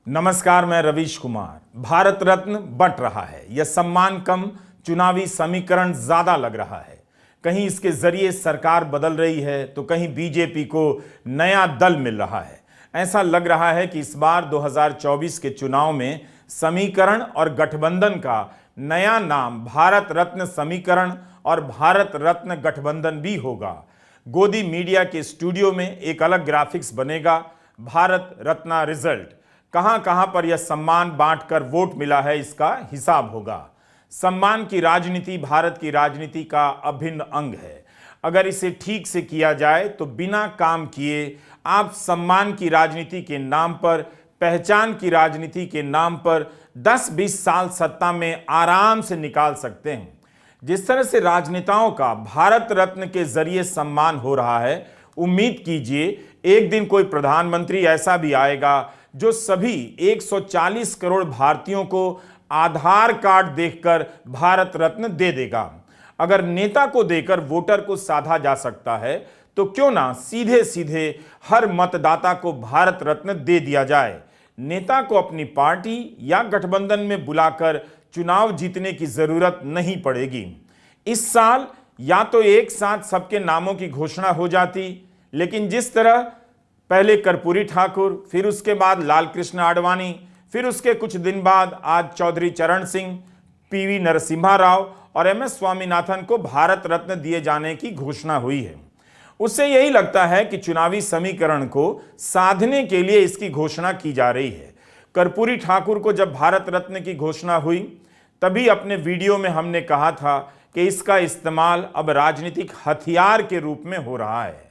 नमस्कार, मैं रवीश कुमार। भारत रत्न बंट रहा है। यह सम्मान कम, चुनावी समीकरण ज्यादा लग रहा है। कहीं इसके जरिए सरकार बदल रही है तो कहीं बीजेपी को नया दल मिल रहा है। ऐसा लग रहा है कि इस बार 2024 के चुनाव में समीकरण और गठबंधन का नया नाम भारत रत्न समीकरण और भारत रत्न गठबंधन भी होगा। गोदी मीडिया के स्टूडियो में एक अलग ग्राफिक्स बनेगा। भारत रत्ना रिजल्ट, कहां कहां पर यह सम्मान बांटकर वोट मिला है, इसका हिसाब होगा। सम्मान की राजनीति भारत की राजनीति का अभिन्न अंग है। अगर इसे ठीक से किया जाए तो बिना काम किए आप सम्मान की राजनीति के नाम पर, पहचान की राजनीति के नाम पर 10-20 साल सत्ता में आराम से निकाल सकते हैं। जिस तरह से राजनेताओं का भारत रत्न के जरिए सम्मान हो रहा है, उम्मीद कीजिए एक दिन कोई प्रधानमंत्री ऐसा भी आएगा जो सभी 140 करोड़ भारतीयों को आधार कार्ड देखकर भारत रत्न दे देगा। अगर नेता को देकर वोटर को साधा जा सकता है तो क्यों ना सीधे सीधे हर मतदाता को भारत रत्न दे दिया जाए। नेता को अपनी पार्टी या गठबंधन में बुलाकर चुनाव जीतने की जरूरत नहीं पड़ेगी। इस साल या तो एक साथ सबके नामों की घोषणा हो जाती, लेकिन जिस तरह पहले कर्पूरी ठाकुर, फिर उसके बाद लालकृष्ण आडवाणी, फिर उसके कुछ दिन बाद आज चौधरी चरण सिंह, पीवी नरसिम्हा राव और एमएस स्वामीनाथन को भारत रत्न दिए जाने की घोषणा हुई है, उससे यही लगता है कि चुनावी समीकरण को साधने के लिए इसकी घोषणा की जा रही है। कर्पूरी ठाकुर को जब भारत रत्न की घोषणा हुई तभी अपने वीडियो में हमने कहा था कि इसका इस्तेमाल अब राजनीतिक हथियार के रूप में हो रहा है।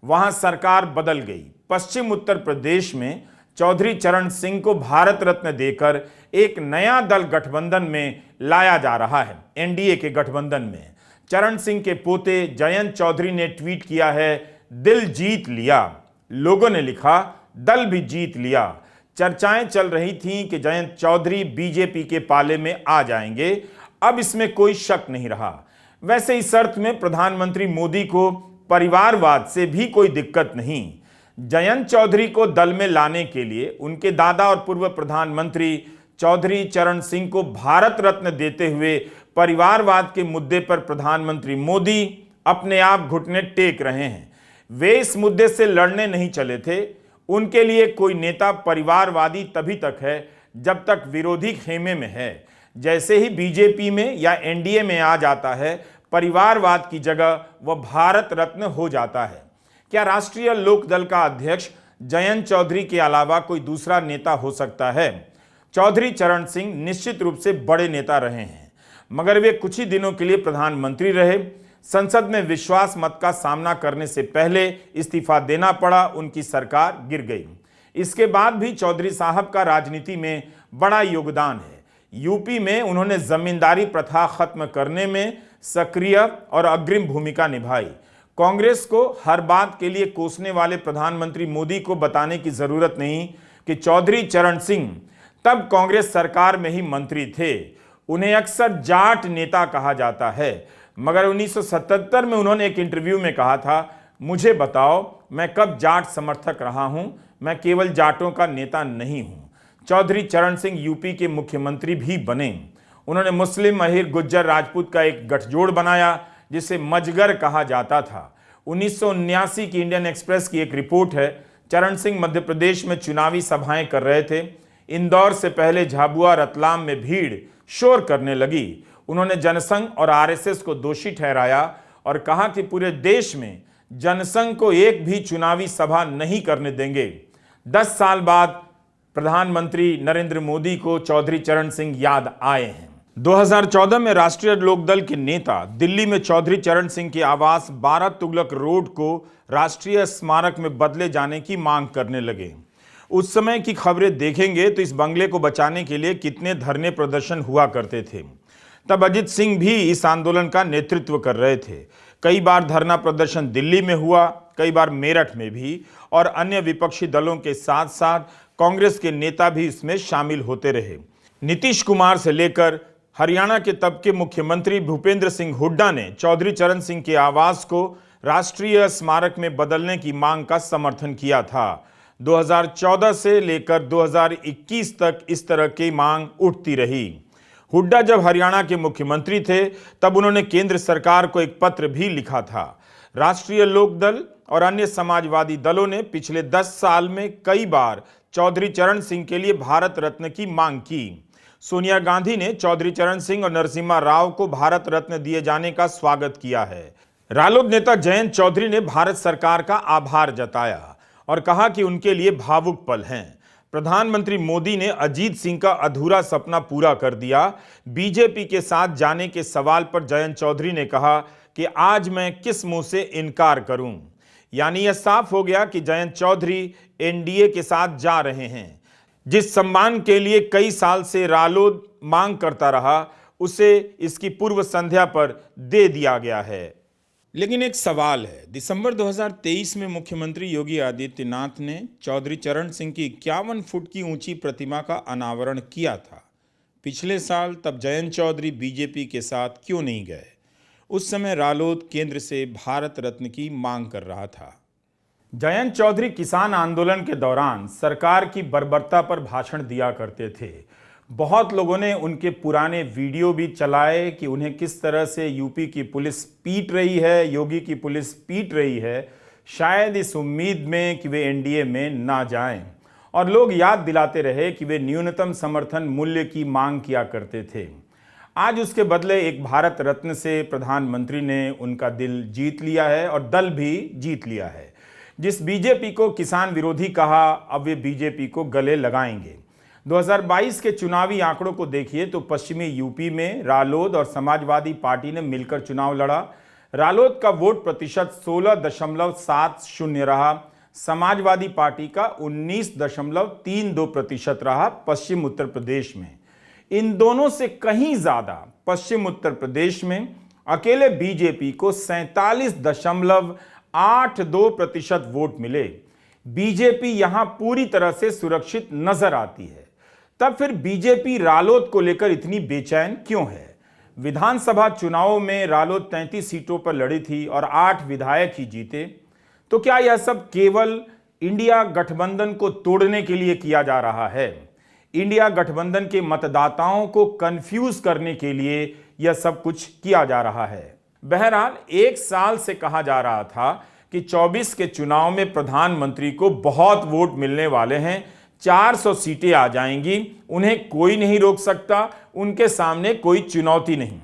वहां सरकार बदल गई। पश्चिम उत्तर प्रदेश में चौधरी चरण सिंह को भारत रत्न देकर एक नया दल गठबंधन में लाया जा रहा है। एनडीए के गठबंधन में चरण सिंह के पोते जयंत चौधरी ने ट्वीट किया है, दिल जीत लिया। लोगों ने लिखा, दल भी जीत लिया। चर्चाएं चल रही थीं कि जयंत चौधरी बीजेपी के पाले में आ जाएंगे। अब इसमें कोई शक नहीं रहा। वैसे इस अर्थ में प्रधानमंत्री मोदी को परिवारवाद से भी कोई दिक्कत नहीं। जयंत चौधरी को दल में लाने के लिए उनके दादा और पूर्व प्रधानमंत्री चौधरी चरण सिंह को भारत रत्न देते हुए परिवारवाद के मुद्दे पर प्रधानमंत्री मोदी अपने आप घुटने टेक रहे हैं। वे इस मुद्दे से लड़ने नहीं चले थे। उनके लिए कोई नेता परिवारवादी तभी तक है जब तक विरोधी खेमे में है। जैसे ही बीजेपी में या एनडीए में आ जाता है, परिवारवाद की जगह वह भारत रत्न हो जाता है। क्या राष्ट्रीय लोक दल का अध्यक्ष जयंत चौधरी के अलावा कोई दूसरा नेता हो सकता है? चौधरी चरण सिंह निश्चित रूप से बड़े नेता रहे हैं, मगर वे कुछ ही दिनों के लिए प्रधानमंत्री रहे। संसद में विश्वास मत का सामना करने से पहले इस्तीफा देना पड़ा, उनकी सरकार गिर गई। इसके बाद भी चौधरी साहब का राजनीति में बड़ा योगदान है। यूपी में उन्होंने जमींदारी प्रथा खत्म करने में सक्रिय और अग्रिम भूमिका निभाई। कांग्रेस को हर बात के लिए कोसने वाले प्रधानमंत्री मोदी को बताने की जरूरत नहीं कि चौधरी चरण सिंह तब कांग्रेस सरकार में ही मंत्री थे। उन्हें अक्सर जाट नेता कहा जाता है, मगर 1977 में उन्होंने एक इंटरव्यू में कहा था, मुझे बताओ मैं कब जाट समर्थक रहा हूं, मैं केवल जाटों का नेता नहीं हूं। चौधरी चरण सिंह यूपी के मुख्यमंत्री भी बने। उन्होंने मुस्लिम, महिर, गुज्जर, राजपूत का एक गठजोड़ बनाया जिसे मजगर कहा जाता था। 1979 की इंडियन एक्सप्रेस की एक रिपोर्ट है, चरण सिंह मध्य प्रदेश में चुनावी सभाएं कर रहे थे। इंदौर से पहले झाबुआ, रतलाम में भीड़ शोर करने लगी। उन्होंने जनसंघ और आरएसएस को दोषी ठहराया और कहा कि पूरे देश में जनसंघ को एक भी चुनावी सभा नहीं करने देंगे। 10 साल बाद प्रधानमंत्री नरेंद्र मोदी को चौधरी चरण सिंह याद आए हैं। 2014 में राष्ट्रीय लोकदल के नेता दिल्ली में चौधरी चरण सिंह के आवास 12 तुगलक रोड को राष्ट्रीय स्मारक में बदले जाने की मांग करने लगे। उस समय की खबरें देखेंगे तो इस बंगले को बचाने के लिए कितने धरने प्रदर्शन हुआ करते थे। तब अजित सिंह भी इस आंदोलन का नेतृत्व कर रहे थे। कई बार धरना प्रदर्शन दिल्ली में हुआ, कई बार मेरठ में भी, और अन्य विपक्षी दलों के साथ साथ कांग्रेस के नेता भी इसमें शामिल होते रहे। नीतीश कुमार से लेकर हरियाणा के तब के मुख्यमंत्री भूपेंद्र सिंह हुड्डा ने चौधरी चरण सिंह के आवास को राष्ट्रीय स्मारक में बदलने की मांग का समर्थन किया था। 2014 से लेकर 2021 तक इस तरह की मांग उठती रही। हुड्डा जब हरियाणा के मुख्यमंत्री थे तब उन्होंने केंद्र सरकार को एक पत्र भी लिखा था। राष्ट्रीय लोकदल और अन्य समाजवादी दलों ने पिछले 10 साल में कई बार चौधरी चरण सिंह के लिए भारत रत्न की मांग की। सोनिया गांधी ने चौधरी चरण सिंह और नरसिम्हा राव को भारत रत्न दिए जाने का स्वागत किया है। रालोद नेता जयंत चौधरी ने भारत सरकार का आभार जताया और कहा कि उनके लिए भावुक पल हैं। प्रधानमंत्री मोदी ने अजीत सिंह का अधूरा सपना पूरा कर दिया। बीजेपी के साथ जाने के सवाल पर जयंत चौधरी ने कहा कि आज मैं किस मुंह से इनकार करूं। यानी यह साफ हो गया कि जयंत चौधरी एनडीए के साथ जा रहे हैं। जिस सम्मान के लिए कई साल से रालोद मांग करता रहा उसे इसकी पूर्व संध्या पर दे दिया गया है। लेकिन एक सवाल है, दिसंबर 2023 में मुख्यमंत्री योगी आदित्यनाथ ने चौधरी चरण सिंह की 51 फुट की ऊंची प्रतिमा का अनावरण किया था। पिछले साल तब जयंत चौधरी बीजेपी के साथ क्यों नहीं गए? उस समय रालोद केंद्र से भारत रत्न की मांग कर रहा था। जयंत चौधरी किसान आंदोलन के दौरान सरकार की बर्बरता पर भाषण दिया करते थे। बहुत लोगों ने उनके पुराने वीडियो भी चलाए कि उन्हें किस तरह से यूपी की पुलिस पीट रही है, योगी की पुलिस पीट रही है, शायद इस उम्मीद में कि वे एनडीए में ना जाएं। और लोग याद दिलाते रहे कि वे न्यूनतम समर्थन मूल्य की मांग किया करते थे। आज उसके बदले एक भारत रत्न से प्रधानमंत्री ने उनका दिल जीत लिया है और दल भी जीत लिया है। जिस बीजेपी को किसान विरोधी कहा, अब वे बीजेपी को गले लगाएंगे। 2022 के चुनावी आंकड़ों को देखिए तो पश्चिमी यूपी में रालोद और समाजवादी पार्टी ने मिलकर चुनाव लड़ा। रालोद का वोट प्रतिशत 16.70 रहा, समाजवादी पार्टी का 19.32% रहा पश्चिम उत्तर प्रदेश में। इन दोनों से कहीं ज्यादा पश्चिम उत्तर प्रदेश में अकेले बीजेपी को 47.82% वोट मिले। बीजेपी यहां पूरी तरह से सुरक्षित नजर आती है। तब फिर बीजेपी रालोद को लेकर इतनी बेचैन क्यों है? विधानसभा चुनावों में रालोद 33 सीटों पर लड़ी थी और 8 विधायक ही जीते। तो क्या यह सब केवल इंडिया गठबंधन को तोड़ने के लिए किया जा रहा है? इंडिया गठबंधन के मतदाताओं को कंफ्यूज करने के लिए यह सब कुछ किया जा रहा है। बहरहाल एक साल से कहा जा रहा था कि 24 के चुनाव में प्रधानमंत्री को बहुत वोट मिलने वाले हैं, 400 सीटें आ जाएंगी, उन्हें कोई नहीं रोक सकता, उनके सामने कोई चुनौती नहीं।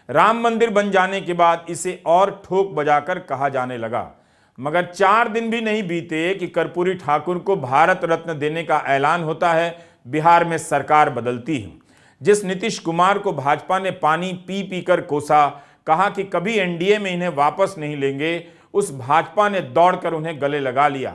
राम मंदिर बन जाने के बाद इसे और ठोक बजाकर कहा जाने लगा। मगर 4 दिन भी नहीं बीते कि कर्पूरी ठाकुर को भारत रत्न देने का ऐलान होता है। बिहार में सरकार बदलती है। जिस नीतीश कुमार को भाजपा ने पानी पी पी कर कोसा, कहा कि कभी एनडीए में इन्हें वापस नहीं लेंगे, उस भाजपा ने दौड़कर उन्हें गले लगा लिया।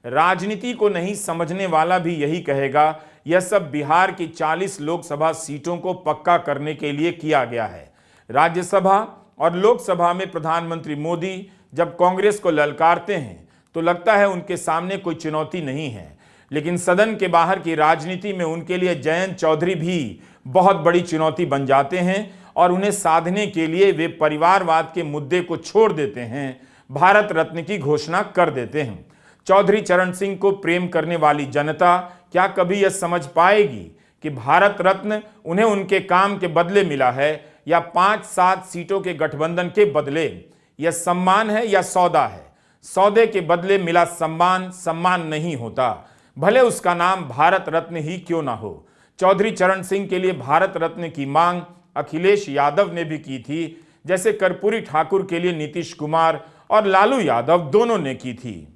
राजनीति को नहीं समझने वाला भी यही कहेगा यह सब बिहार की 40 लोकसभा सीटों को पक्का करने के लिए किया गया है। राज्यसभा और लोकसभा में प्रधानमंत्री मोदी जब कांग्रेस को ललकारते हैं तो लगता है उनके सामने कोई चुनौती नहीं है, लेकिन सदन के बाहर की राजनीति में उनके लिए जयंत चौधरी भी बहुत बड़ी चुनौती बन जाते हैं और उन्हें साधने के लिए वे परिवारवाद के मुद्दे को छोड़ देते हैं, भारत रत्न की घोषणा कर देते हैं। चौधरी चरण सिंह को प्रेम करने वाली जनता क्या कभी यह समझ पाएगी कि भारत रत्न उन्हें उनके काम के बदले मिला है या 5-7 सीटों के गठबंधन के बदले? यह सम्मान है या सौदा है? सौदे के बदले मिला सम्मान सम्मान नहीं होता, भले उसका नाम भारत रत्न ही क्यों ना हो। चौधरी चरण सिंह के लिए भारत रत्न की मांग अखिलेश यादव ने भी की थी, जैसे कर्पूरी ठाकुर के लिए नीतीश कुमार और लालू यादव दोनों ने की थी।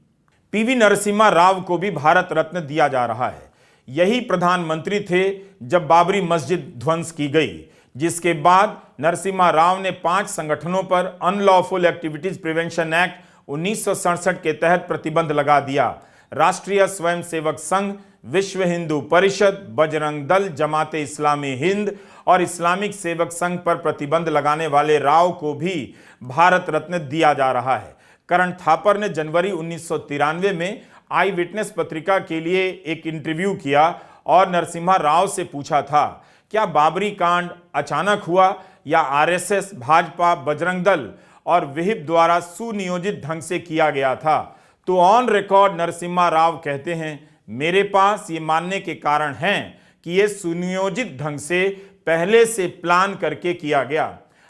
पीवी नरसिम्हा राव को भी भारत रत्न दिया जा रहा है। यही प्रधानमंत्री थे जब बाबरी मस्जिद ध्वंस की गई, जिसके बाद नरसिम्हा राव ने 5 संगठनों पर अनलॉफुल एक्टिविटीज प्रिवेंशन एक्ट 1967 के तहत प्रतिबंध लगा दिया। राष्ट्रीय स्वयंसेवक संघ, विश्व हिंदू परिषद, बजरंग दल, जमाते इस्लामी हिंद और इस्लामिक सेवक संघ पर प्रतिबंध लगाने वाले राव को भी भारत रत्न दिया जा रहा है। करण थापर ने जनवरी 1993 में आई विटनेस पत्रिका के लिए एक इंटरव्यू किया और नरसिम्हा राव से पूछा था, क्या बाबरी कांड अचानक हुआ या आरएसएस, भाजपा, बजरंग दल और विहिप द्वारा सुनियोजित ढंग से किया गया था? तो ऑन रिकॉर्ड नरसिम्हा राव कहते हैं, मेरे पास ये मानने के कारण हैं कि ये सुनियोजित ढंग से पहले से प्लान करके किया गया।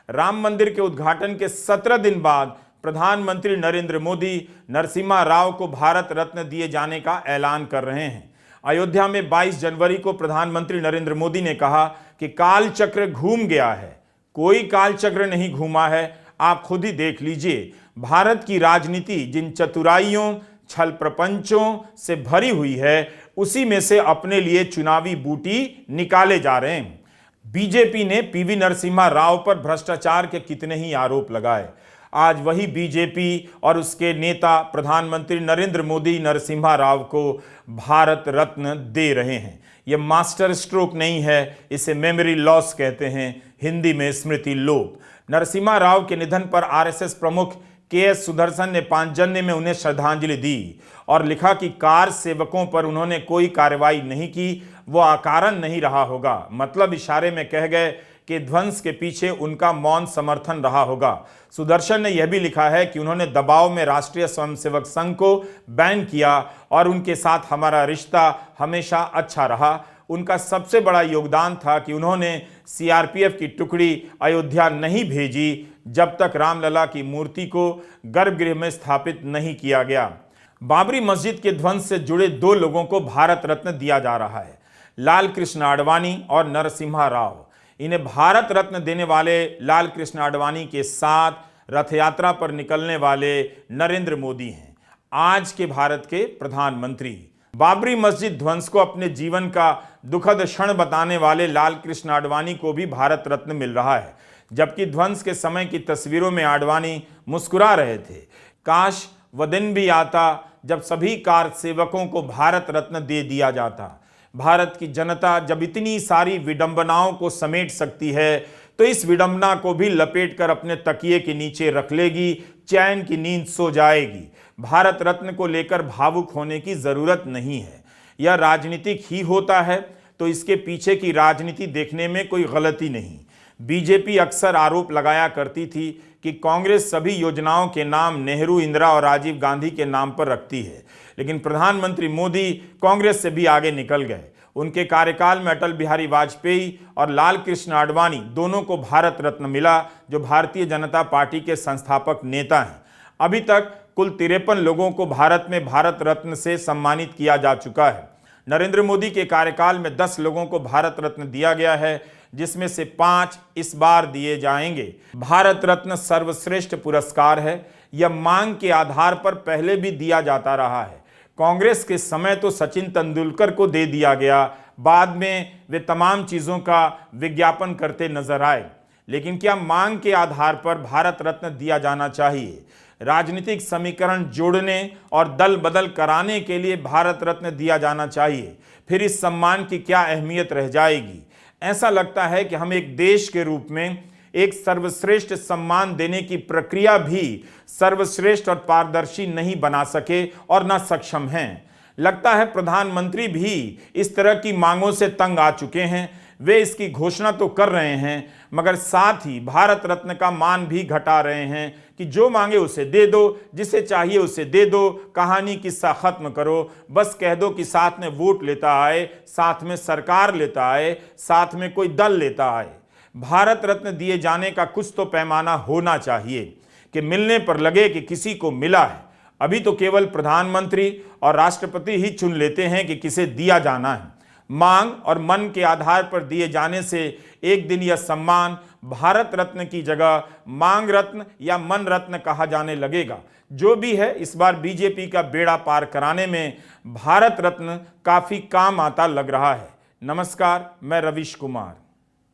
राम मंदिर के उद्घाटन के 17 दिन बाद प्रधानमंत्री नरेंद्र मोदी नरसिम्हा राव को भारत रत्न दिए जाने का ऐलान कर रहे हैं। अयोध्या में 22 जनवरी को प्रधानमंत्री नरेंद्र मोदी ने कहा कि काल चक्र घूम गया है। कोई काल चक्र नहीं घूमा है, आप खुद ही देख लीजिए। भारत की राजनीति जिन चतुराइयों, छल प्रपंचों से भरी हुई है, उसी में से अपने लिए चुनावी बूटी निकाले जा रहे हैं। बीजेपी ने पीवी नरसिम्हा राव पर भ्रष्टाचार के कितने ही आरोप लगाए। आज वही बीजेपी और उसके नेता प्रधानमंत्री नरेंद्र मोदी नरसिम्हा राव को भारत रत्न दे रहे हैं। यह मास्टर स्ट्रोक नहीं है, इसे मेमोरी लॉस कहते हैं, हिंदी में स्मृति लोप। नरसिम्हा राव के निधन पर आरएसएस प्रमुख के.एस. सुदर्शन ने पांचजन्य में उन्हें श्रद्धांजलि दी और लिखा कि कार सेवकों पर उन्होंने कोई कार्रवाई नहीं की, वो अकारण नहीं रहा होगा। मतलब इशारे में कह गए कि ध्वंस के पीछे उनका मौन समर्थन रहा होगा। सुदर्शन ने यह भी लिखा है कि उन्होंने दबाव में राष्ट्रीय स्वयंसेवक संघ को बैन किया और उनके साथ हमारा रिश्ता हमेशा अच्छा रहा। उनका सबसे बड़ा योगदान था कि उन्होंने सीआरपीएफ की टुकड़ी अयोध्या नहीं भेजी जब तक रामलला की मूर्ति को गर्भगृह में स्थापित नहीं किया गया। बाबरी मस्जिद के ध्वंस से जुड़े 2 लोगों को भारत रत्न दिया जा रहा है, लाल कृष्ण आडवाणी और नरसिम्हा राव। इन्हें भारत रत्न देने वाले लाल कृष्ण आडवाणी के साथ रथ यात्रा पर निकलने वाले नरेंद्र मोदी हैं, आज के भारत के प्रधानमंत्री। बाबरी मस्जिद ध्वंस को अपने जीवन का दुखद क्षण बताने वाले लाल कृष्ण आडवाणी को भी भारत रत्न मिल रहा है, जबकि ध्वंस के समय की तस्वीरों में आडवाणी मुस्कुरा रहे थे। काश वह दिन भी आता जब सभी कार सेवकों को भारत रत्न दे दिया जाता। भारत की जनता जब इतनी सारी विडंबनाओं को समेट सकती है, तो इस विडंबना को भी लपेटकर अपने तकिए के नीचे रख लेगी, चैन की नींद सो जाएगी। भारत रत्न को लेकर भावुक होने की जरूरत नहीं है। यह राजनीतिक ही होता है तो इसके पीछे की राजनीति देखने में कोई गलती नहीं। बीजेपी अक्सर आरोप लगाया करती थी कि कांग्रेस सभी योजनाओं के नाम नेहरू, इंदिरा और राजीव गांधी के नाम पर रखती है, लेकिन प्रधानमंत्री मोदी कांग्रेस से भी आगे निकल गए। उनके कार्यकाल में अटल बिहारी वाजपेयी और लाल कृष्ण आडवाणी दोनों को भारत रत्न मिला, जो भारतीय जनता पार्टी के संस्थापक नेता हैं। अभी तक कुल 53 लोगों को भारत में भारत रत्न से सम्मानित किया जा चुका है। नरेंद्र मोदी के कार्यकाल में 10 लोगों को भारत रत्न दिया गया है, जिसमें से 5 इस बार दिए जाएंगे। भारत रत्न सर्वश्रेष्ठ पुरस्कार है। यह मांग के आधार पर पहले भी दिया जाता रहा है। कांग्रेस के समय तो सचिन तेंदुलकर को दे दिया गया, बाद में वे तमाम चीज़ों का विज्ञापन करते नजर आए। लेकिन क्या मांग के आधार पर भारत रत्न दिया जाना चाहिए? राजनीतिक समीकरण जोड़ने और दल बदल कराने के लिए भारत रत्न दिया जाना चाहिए? फिर इस सम्मान की क्या अहमियत रह जाएगी? ऐसा लगता है कि हम एक देश के रूप में एक सर्वश्रेष्ठ सम्मान देने की प्रक्रिया भी सर्वश्रेष्ठ और पारदर्शी नहीं बना सके और न सक्षम हैं। लगता है प्रधानमंत्री भी इस तरह की मांगों से तंग आ चुके हैं। वे इसकी घोषणा तो कर रहे हैं, मगर साथ ही भारत रत्न का मान भी घटा रहे हैं कि जो मांगे उसे दे दो, जिसे चाहिए उसे दे दो, कहानी किस्सा खत्म करो। बस कह दो कि साथ में वोट लेता आए, साथ में सरकार लेता आए, साथ में कोई दल लेता आए। भारत रत्न दिए जाने का कुछ तो पैमाना होना चाहिए कि मिलने पर लगे कि किसी को मिला है। अभी तो केवल प्रधानमंत्री और राष्ट्रपति ही चुन लेते हैं कि किसे दिया जाना है। मांग और मन के आधार पर दिए जाने से एक दिन यह सम्मान भारत रत्न की जगह मांग रत्न या मन रत्न कहा जाने लगेगा। जो भी है, इस बार बीजेपी का बेड़ा पार कराने में भारत रत्न काफी काम आता लग रहा है। नमस्कार, मैं रवीश कुमार।